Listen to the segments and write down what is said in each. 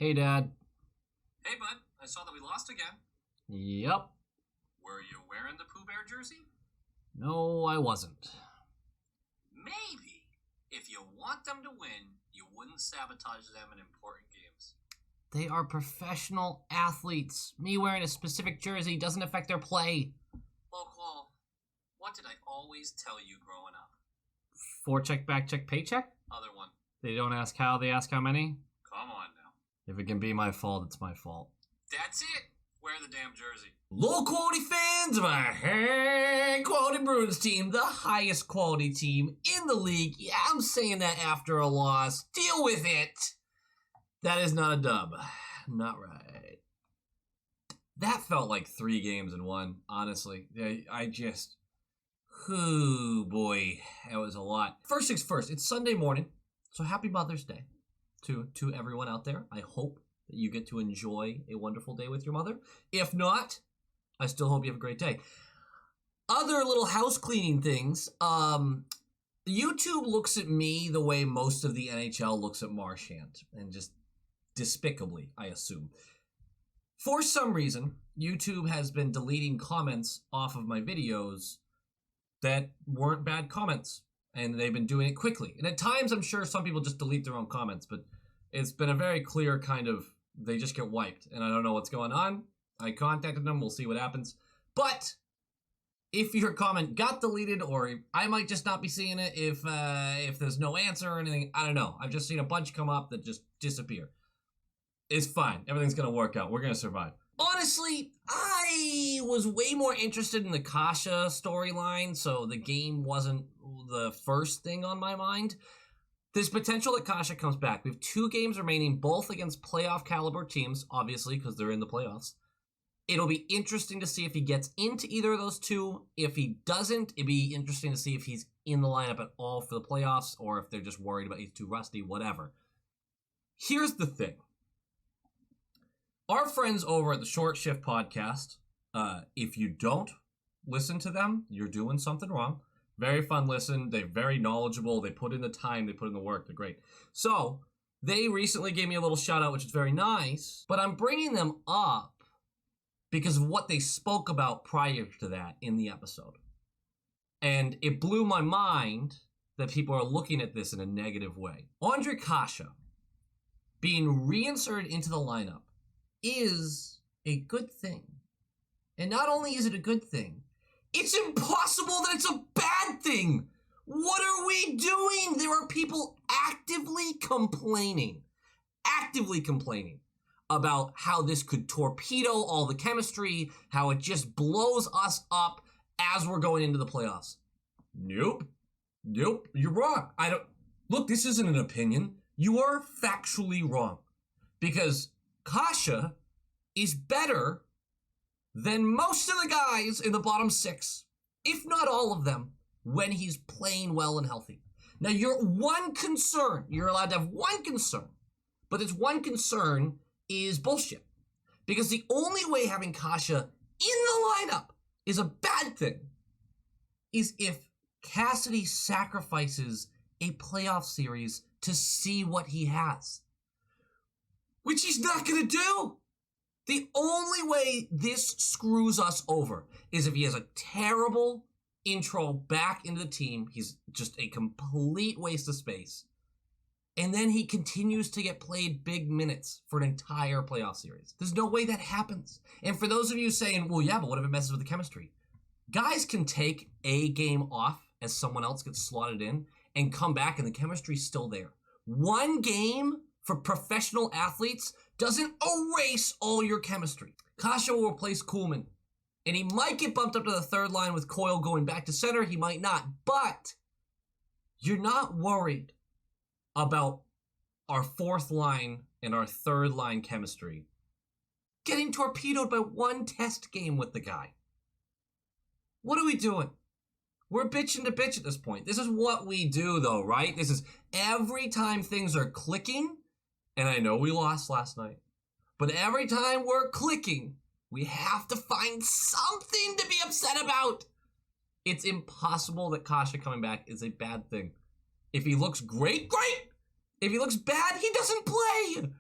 Hey, Dad. Hey, bud. I saw that we lost again. Yep. Were you wearing the Pooh Bear jersey? No, I wasn't. Maybe. If you want them to win, you wouldn't sabotage them in important games. They are professional athletes. Me wearing a specific jersey doesn't affect their play. Local, what did I always tell you growing up? Forecheck, backcheck, paycheck? Other one. They don't ask how, they ask how many? Come on now. If it can be my fault, it's my fault. That's it. Wear the damn jersey. Low quality fans of our high quality Bruins team, the highest quality team in the league. Yeah, I'm saying that after a loss. Deal with it. That is not a dub. Not right. That felt like 3 games in one, honestly. Oh boy, that was a lot. First things first, it's Sunday morning, so happy Mother's Day to everyone out there. I hope that you get to enjoy a wonderful day with your mother. If not, I still hope you have a great day. Other little house cleaning things. YouTube looks at me the way most of the NHL looks at Marchand, and just despicably, I assume. For some reason, YouTube has been deleting comments off of my videos that weren't bad comments, and they've been doing it quickly. And at times, I'm sure some people just delete their own comments, but it's been a very clear kind of, they just get wiped, and I don't know what's going on. I contacted them, we'll see what happens. But if your comment got deleted, or I might just not be seeing it if there's no answer or anything, I don't know. I've just seen a bunch come up that just disappear. It's fine. Everything's going to work out. We're going to survive. Honestly, I was way more interested in the Kasha storyline, so the game wasn't the first thing on my mind. There's potential that Kasha comes back. We have 2 games remaining, both against playoff caliber teams, obviously, because they're in the playoffs. It'll be interesting to see if he gets into either of those 2. If he doesn't, it'd be interesting to see if he's in the lineup at all for the playoffs, or if they're just worried about he's too rusty, whatever. Here's the thing. Our friends over at the Short Shift podcast, if you don't listen to them, you're doing something wrong. Very fun listen. They're very knowledgeable. They put in the time. They put in the work. They're great. So they recently gave me a little shout out, which is very nice. But I'm bringing them up because of what they spoke about prior to that in the episode. And it blew my mind that people are looking at this in a negative way. Ondrej Kase being reinserted into the lineup is a good thing. And not only is it a good thing, it's impossible that it's a bad thing. What are we doing? There are people actively complaining about how this could torpedo all the chemistry, how it just blows us up as we're going into the playoffs. Nope, you're wrong. Look, this isn't an opinion. You are factually wrong. Because Kase is better than most of the guys in the bottom 6, if not all of them, when he's playing well and healthy. Now, you're allowed to have one concern, but this one concern is bullshit. Because the only way having Kase in the lineup is a bad thing is if Cassidy sacrifices a playoff series to see what he has. Which he's not going to do. The only way this screws us over is if he has a terrible intro back into the team. He's just a complete waste of space. And then he continues to get played big minutes for an entire playoff series. There's no way that happens. And for those of you saying, well, yeah, but what if it messes with the chemistry? Guys can take a game off as someone else gets slotted in and come back and the chemistry's still there. One game for professional athletes doesn't erase all your chemistry. Kase will replace Kuhlman, and he might get bumped up to the 3rd line with Coyle going back to center. He might not, but you're not worried about our 4th line and our 3rd line chemistry getting torpedoed by one test game with the guy. What are we doing? We're bitching to bitch at this point. This is what we do, though, right? This is every time things are clicking. And I know we lost last night, but every time we're clicking, we have to find something to be upset about. It's impossible that Kase coming back is a bad thing. If he looks great, great. If he looks bad, he doesn't play.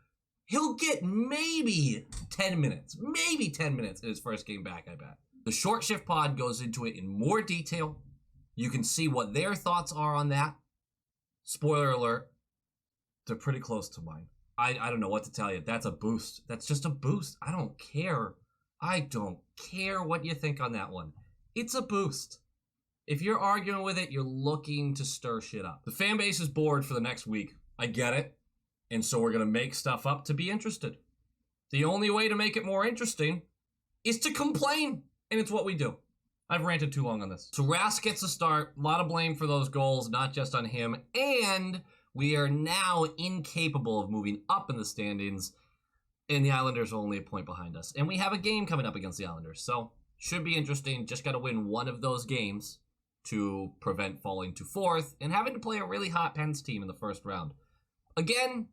He'll get maybe 10 minutes. Maybe 10 minutes in his first game back, I bet. The Short Shift Pod goes into it in more detail. You can see what their thoughts are on that. Spoiler alert, they're pretty close to mine. I don't know what to tell you. That's a boost. That's just a boost. I don't care. I don't care what you think on that one. It's a boost. If you're arguing with it, you're looking to stir shit up. The fan base is bored for the next week. I get it. And so we're going to make stuff up to be interested. The only way to make it more interesting is to complain. And it's what we do. I've ranted too long on this. So Rask gets a start. A lot of blame for those goals, not just on him. And we are now incapable of moving up in the standings. And the Islanders are only a point behind us. And we have a game coming up against the Islanders. So should be interesting. Just got to win one of those games to prevent falling to fourth and having to play a really hot Pens team in the first round. Again,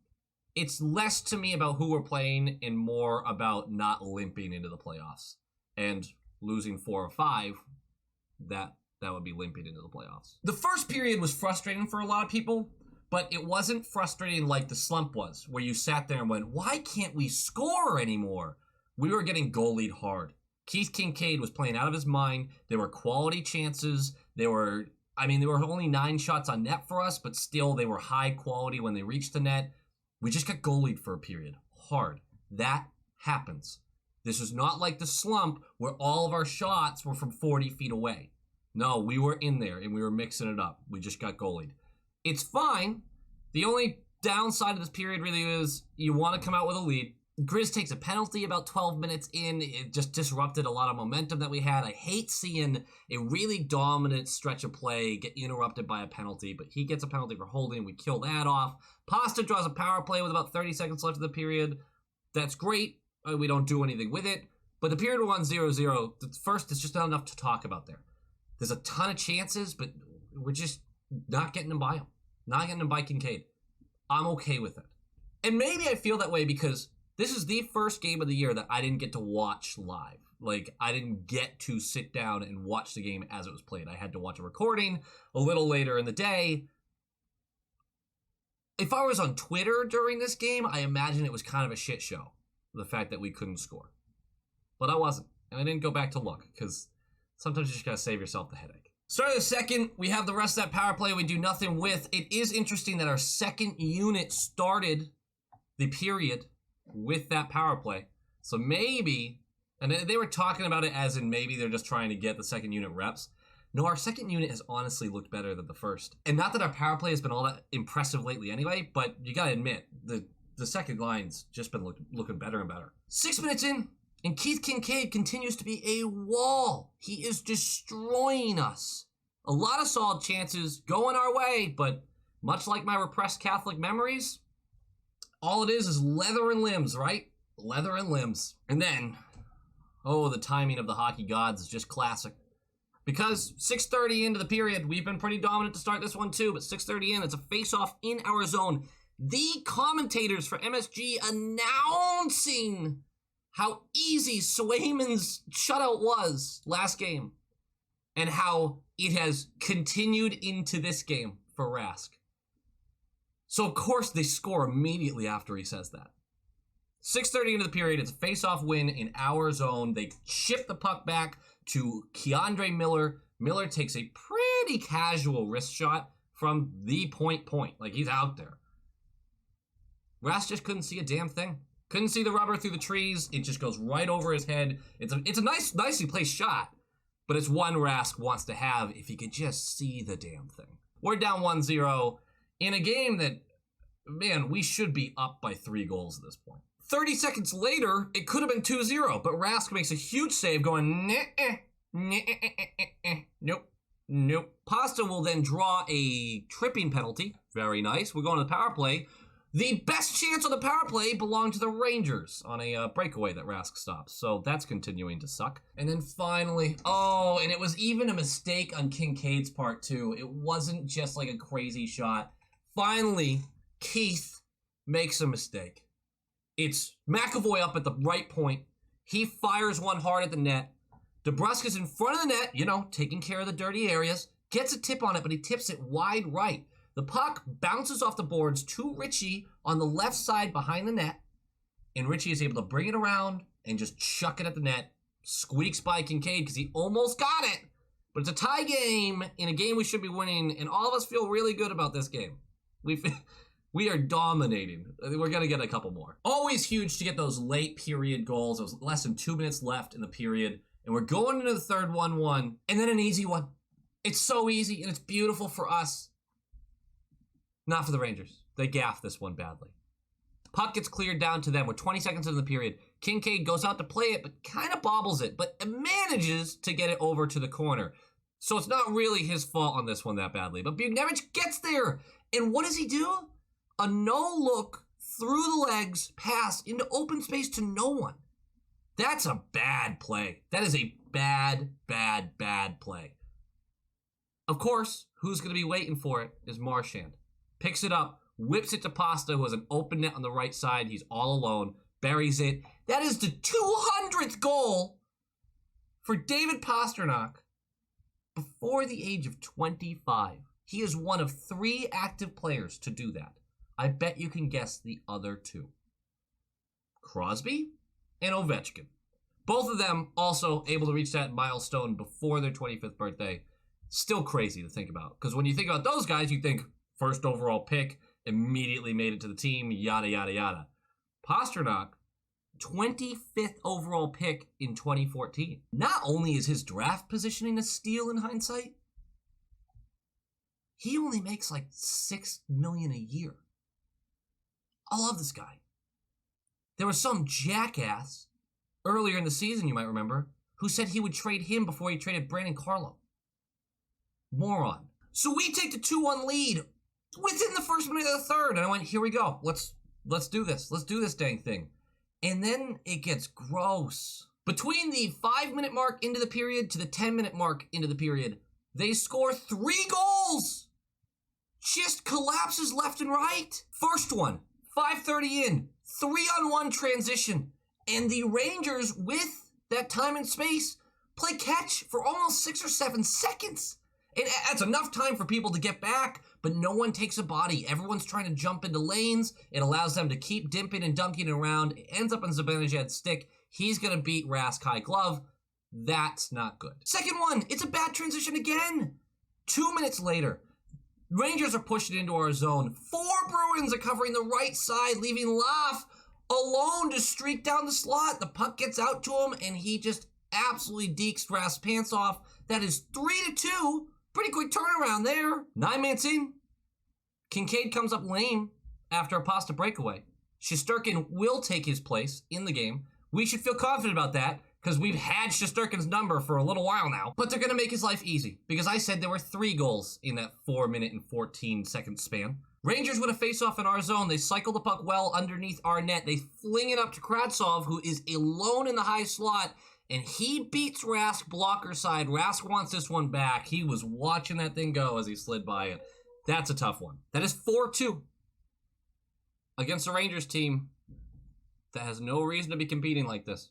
it's less to me about who we're playing and more about not limping into the playoffs. And losing 4 or 5, that would be limping into the playoffs. The first period was frustrating for a lot of people, but it wasn't frustrating like the slump was, where you sat there and went, why can't we score anymore? We were getting goalied hard. Keith Kincaid was playing out of his mind. There were quality chances. There were only 9 shots on net for us, but still they were high quality when they reached the net. We just got goalied for a period. Hard. That happens. This was not like the slump where all of our shots were from 40 feet away. No, we were in there and we were mixing it up. We just got goalied. It's fine. The only downside of this period really is you want to come out with a lead. Grizz takes a penalty about 12 minutes in. It just disrupted a lot of momentum that we had. I hate seeing a really dominant stretch of play get interrupted by a penalty, but he gets a penalty for holding. We kill that off. Pasta draws a power play with about 30 seconds left of the period. That's great. We don't do anything with it. But the period 1-0-0, first, it's just not enough to talk about there. There's a ton of chances, but we're just not getting them by him. Not getting them by Kincaid. I'm okay with it. And maybe I feel that way because this is the first game of the year that I didn't get to watch live. Like, I didn't get to sit down and watch the game as it was played. I had to watch a recording a little later in the day. If I was on Twitter during this game, I imagine it was kind of a shit show. The fact that we couldn't score. But I wasn't. And I didn't go back to look, because sometimes you just gotta save yourself the headache. Start of the second, we have the rest of that power play we do nothing with. It is interesting that our second unit started the period with that power play. So maybe, and they were talking about it as in maybe they're just trying to get the second unit reps. No, our second unit has honestly looked better than the first. And not that our power play has been all that impressive lately anyway, but you gotta admit, the second line's just been looking better and better. 6 minutes in, and Keith Kincaid continues to be a wall. He is destroying us. A lot of solid chances going our way, but much like my repressed Catholic memories, all it is leather and limbs, right? Leather and limbs. And then, the timing of the hockey gods is just classic. Because 6:30 into the period, we've been pretty dominant to start this one too, but 6:30 in, it's a face-off in our zone. The commentators for MSG announcing how easy Swayman's shutout was last game and how it has continued into this game for Rask. So, of course, they score immediately after he says that. 6:30 into the period, it's a face-off win in our zone. They ship the puck back to Keandre Miller. Miller takes a pretty casual wrist shot from the point. Like, he's out there. Rask just couldn't see a damn thing. Couldn't see the rubber through the trees. It just goes right over his head. It's a nicely placed shot, but it's one Rask wants to have if he could just see the damn thing. We're down 1-0 in a game that, man, we should be up by 3 goals at this point. 30 seconds later, it could have been 2-0, but Rask makes a huge save going, nope. Pasta will then draw a tripping penalty. Very nice. We're going to the power play. The best chance on the power play belonged to the Rangers on a breakaway that Rask stops. So that's continuing to suck. And then finally, and it was even a mistake on Kincaid's part too. It wasn't just like a crazy shot. Finally, Keith makes a mistake. It's McAvoy up at the right point. He fires one hard at the net. DeBrusk is in front of the net, taking care of the dirty areas. Gets a tip on it, but he tips it wide right. The puck bounces off the boards to Richie on the left side behind the net. and Richie is able to bring it around and just chuck it at the net. Squeaks by Kincaid because he almost got it. But it's a tie game in a game we should be winning, and all of us feel really good about this game. We are dominating. We're going to get a couple more. Always huge to get those late period goals. It was less than 2 minutes left in the period, and we're going into the third 1-1, and then an easy one. It's so easy, and it's beautiful for us. Not for the Rangers. They gaffed this one badly. Puck gets cleared down to them with 20 seconds into the period. Kincaid goes out to play it, but kind of bobbles it, but manages to get it over to the corner. So it's not really his fault on this one that badly. But Buchnevich gets there, and what does he do? A no-look, through the legs pass into open space to no one. That's a bad play. That is a bad, bad, bad play. Of course, who's going to be waiting for it is Marchand. Picks it up, whips it to Pasta, who has an open net on the right side. He's all alone. Buries it. That is the 200th goal for David Pastrnak before the age of 25. He is one of 3 active players to do that. I bet you can guess the other 2. Crosby and Ovechkin. Both of them also able to reach that milestone before their 25th birthday. Still crazy to think about. Because when you think about those guys, you think first overall pick, immediately made it to the team, yada, yada, yada. Pastrnak, 25th overall pick in 2014. Not only is his draft positioning a steal in hindsight, he only makes like $6 million a year. I love this guy. There was some jackass earlier in the season, you might remember, who said he would trade him before he traded Brandon Carlo. Moron. So we take the 2-1 lead within the first minute of the third, and I went, here we go. Let's do this. Let's do this dang thing. And then it gets gross. Between the 5-minute mark into the period to the 10-minute mark into the period, they score 3 goals. Just collapses left and right. First one, 5:30 in, 3-on-1 transition. And the Rangers, with that time and space, play catch for almost 6 or 7 seconds. And that's enough time for people to get back, but no one takes a body. Everyone's trying to jump into lanes. It allows them to keep dimping and dunking around. It ends up on Zibanejad's stick. He's going to beat Rask high glove. That's not good. Second one, it's a bad transition again. 2 minutes later, Rangers are pushing into our zone. 4 Bruins are covering the right side, leaving Laff alone to streak down the slot. The puck gets out to him, and he just absolutely dekes Rask's pants off. That is 3-2. Pretty quick turnaround there. 9 minutes in, Kincaid comes up lame after a Pasta breakaway. Shesterkin will take his place in the game. We should feel confident about that because we've had Shesterkin's number for a little while now. But they're going to make his life easy because I said there were 3 goals in that 4-minute and 14-second span. Rangers with a face-off in our zone. They cycle the puck well underneath our net. They fling it up to Kravtsov, who is alone in the high slot. And he beats Rask blocker side. Rask wants this one back. He was watching that thing go as he slid by it. That's a tough one. That is 4-2 against a Rangers team that has no reason to be competing like this.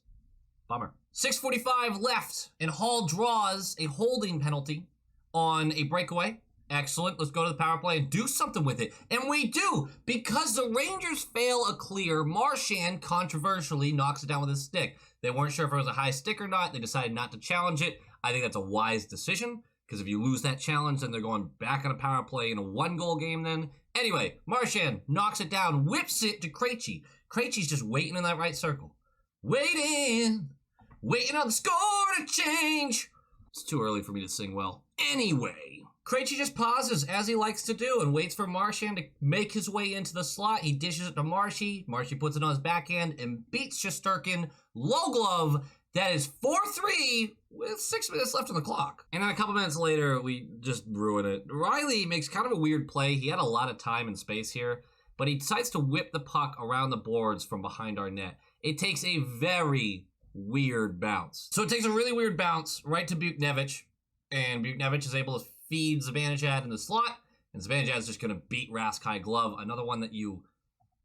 Bummer. 6:45 left, and Hall draws a holding penalty on a breakaway. Excellent. Let's go to the power play and do something with it. And we do, because the Rangers fail a clear. Marchand controversially knocks it down with his stick. They weren't sure if it was a high stick or not. They decided not to challenge it. I think that's a wise decision, because if you lose that challenge, then they're going back on a power play in a 1-goal game then. Anyway, Marchand knocks it down, whips it to Krejci. Krejci's just waiting in that right circle. Waiting on the score to change. It's too early for me to sing well. Anyway, Krejci just pauses, as he likes to do, and waits for Marchand to make his way into the slot. He dishes it to Marshy. Marshy puts it on his backhand and beats Shesterkin. Low glove. That is 4-3 with 6 minutes left on the clock. And then a couple minutes later, we just ruin it. Riley makes kind of a weird play. He had a lot of time and space here, but he decides to whip the puck around the boards from behind our net. It takes a very weird bounce. So it takes a really weird bounce right to Buchnevich, and Buchnevich is able to feed Zibanejad in the slot, and Zibanejad's just going to beat Rask high glove. Another one that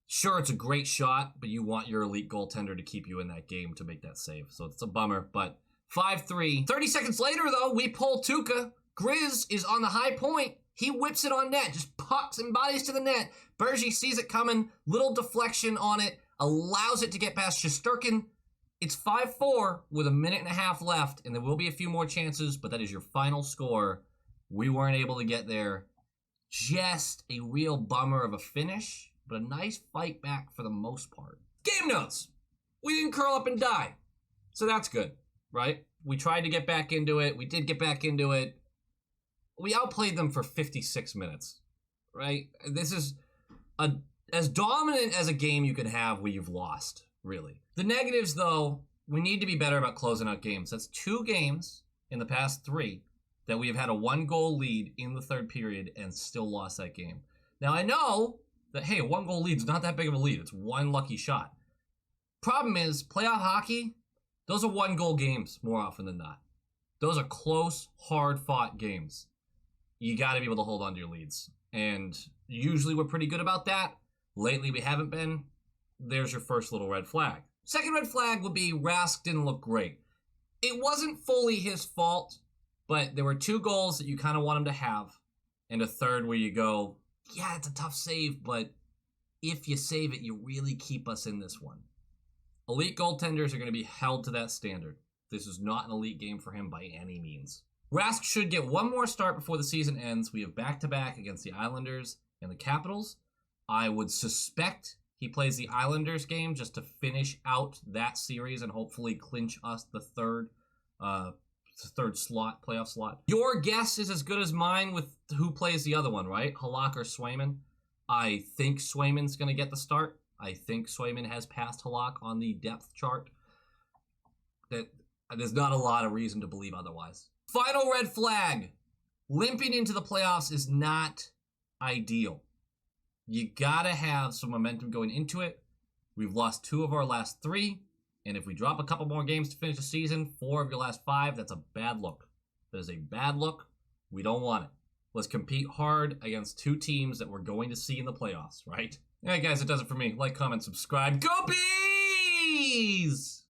sure, it's a great shot, but you want your elite goaltender to keep you in that game to make that save. So it's a bummer, but 5-3. 30 seconds later, though, we pull Tuukka. Grizz is on the high point. He whips it on net, just pucks and bodies to the net. Bergy sees it coming, little deflection on it. allows it to get past Shesterkin. It's 5-4 with a minute and a half left, and there will be a few more chances, but that is your final score. We weren't able to get there. Just a real bummer of a finish, but a nice fight back for the most part. Game notes. We didn't curl up and die, so that's good, right? We tried to get back into it. We did get back into it. We outplayed them for 56 minutes, right? This is as dominant as a game you could have where you've lost, really. The negatives, though, we need to be better about closing out games. That's 2 games in the past 3 that we have had a 1-goal lead in the third period and still lost that game. Now, I know that, hey, a 1-goal lead is not that big of a lead. It's one lucky shot. Problem is, playoff hockey, those are 1-goal games more often than not. Those are close, hard-fought games. You got to be able to hold on to your leads. And usually we're pretty good about that. Lately we haven't been. There's your first little red flag. Second red flag would be Rask didn't look great. It wasn't fully his fault, but there were 2 goals that you kind of want him to have, and a third where you go, yeah, it's a tough save, but if you save it, you really keep us in this one. Elite goaltenders are going to be held to that standard. This is not an elite game for him by any means. Rask should get one more start before the season ends. We have back-to-back against the Islanders and the Capitals. I would suspect he plays the Islanders game just to finish out that series and hopefully clinch us the third slot, playoff slot. Your guess is as good as mine with who plays the other one, right? Halak or Swayman. I think Swayman's going to get the start. I think Swayman has passed Halak on the depth chart. There's not a lot of reason to believe otherwise. Final red flag. Limping into the playoffs is not ideal. You gotta have some momentum going into it. We've lost 2 of our last 3, and if we drop a couple more games to finish the season, 4 of your last 5, that's a bad look. That is a bad look. We don't want it. Let's compete hard against 2 teams that we're going to see in the playoffs, right? All right, guys, that does it for me. Like, comment, subscribe. Go Bees!